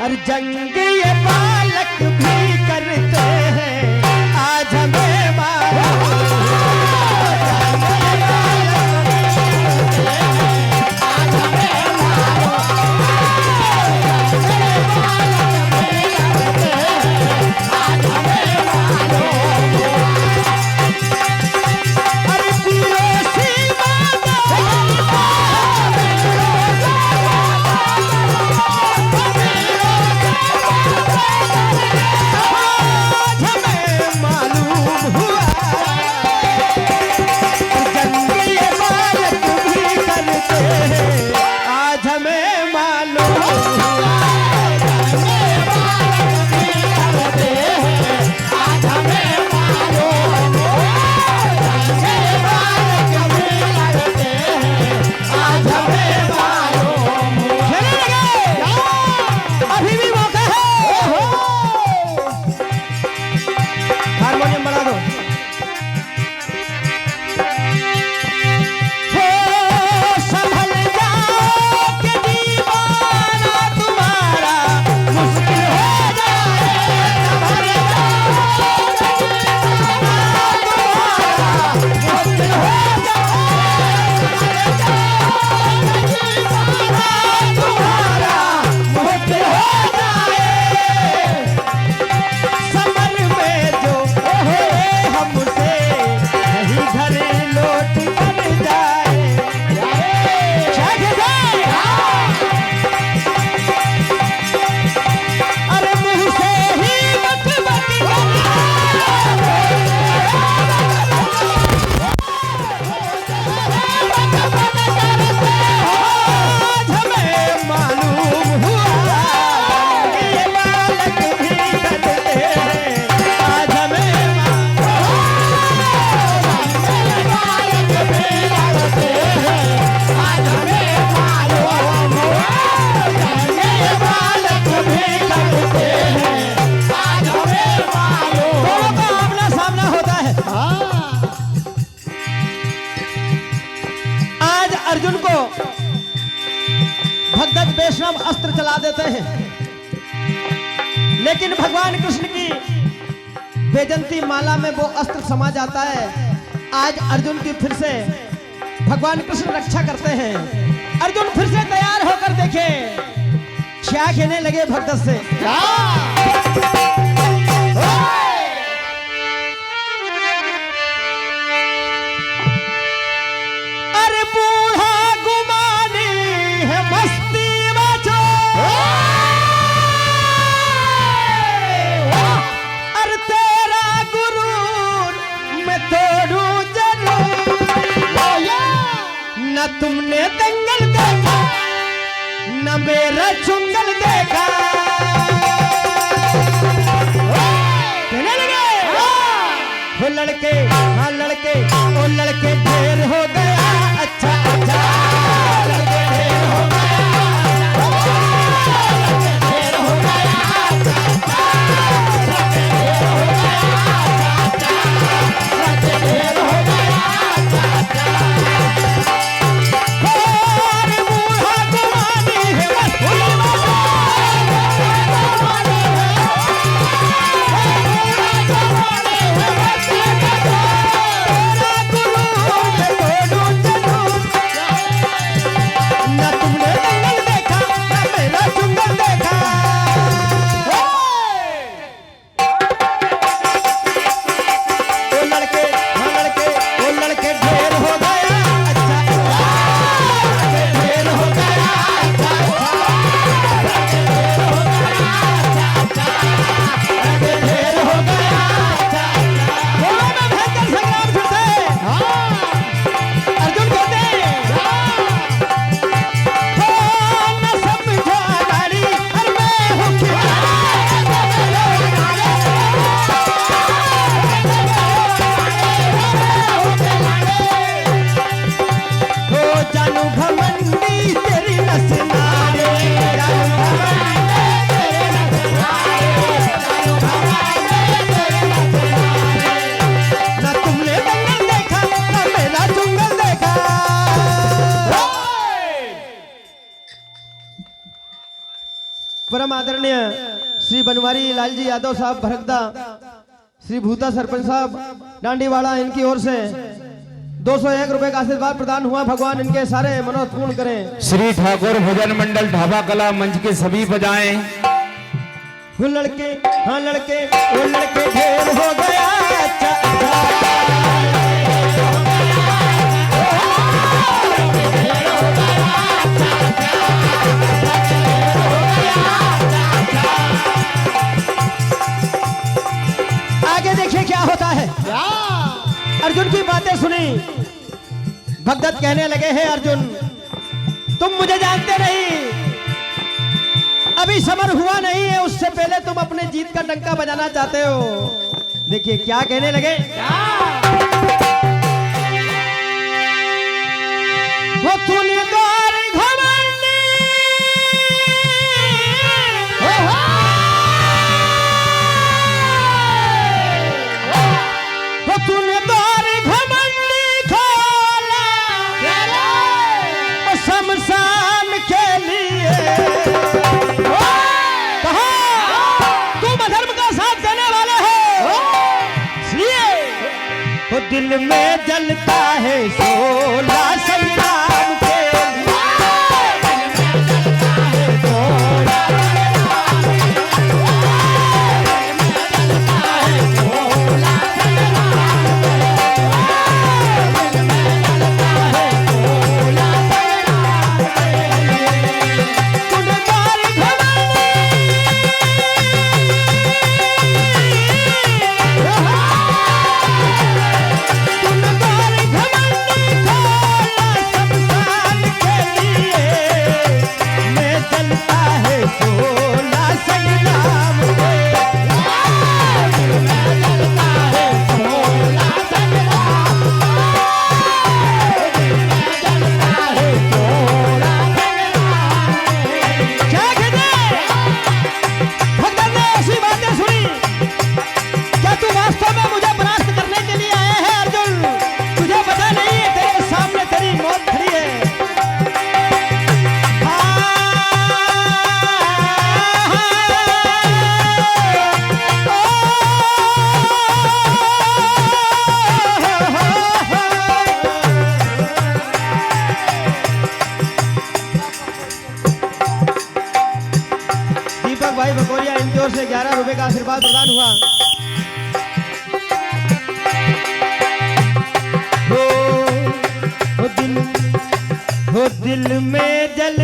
और जंग ये बालक भी करते हैं, आज हमें मालूम। अर्जुन को भगदत्त वैष्णव अस्त्र चला देते हैं, लेकिन भगवान कृष्ण की वैजंती माला में वो अस्त्र समा जाता है। आज अर्जुन की फिर से भगवान कृष्ण रक्षा करते हैं। अर्जुन फिर से तैयार होकर देखे, क्या कहने लगे भगदत्त से, न तुमने दंगल देखा न मेरा चुंगल देखा। कहने लगे वो लड़के, हाँ लड़के, वो लड़के ढेर हो गया, अच्छा अच्छा लड़के ढेर हो गया, ढेर हो गया, ढेर हो गया। परम आदरणीय श्री बनवारी लाल जी यादव साहब भरकदा, श्री भूता सरपंच साहब डांडीवाड़ा, इनकी ओर से 201 रुपए का आशीर्वाद प्रदान हुआ। भगवान इनके सारे मनोरथ पूर्ण करें। श्री ठाकुर भजन मंडल ढाबा कला मंच के सभी बजाएं। वो लड़के, हाँ लड़के, वो लड़के ढेर हो गया। आगे देखिए क्या होता है। अर्जुन की बातें सुनी, भगदत्त कहने लगे, हैं अर्जुन तुम मुझे जानते नहीं, अभी समर हुआ नहीं है, उससे पहले तुम अपने जीत का डंका बजाना चाहते हो। देखिए क्या कहने लगे। वो तूने द्वार घमंडी, वो तूने द्वार घमंडी खोला शमशान के लिए। तुम अधर्म का साथ देने वाले हो, इसलिए वो दिल में जलता है शोला संग्राम के भाई बकोरिया, इनकी ओर से 11 रुपए का आशीर्वाद प्रदान हुआ। हो दिल में जल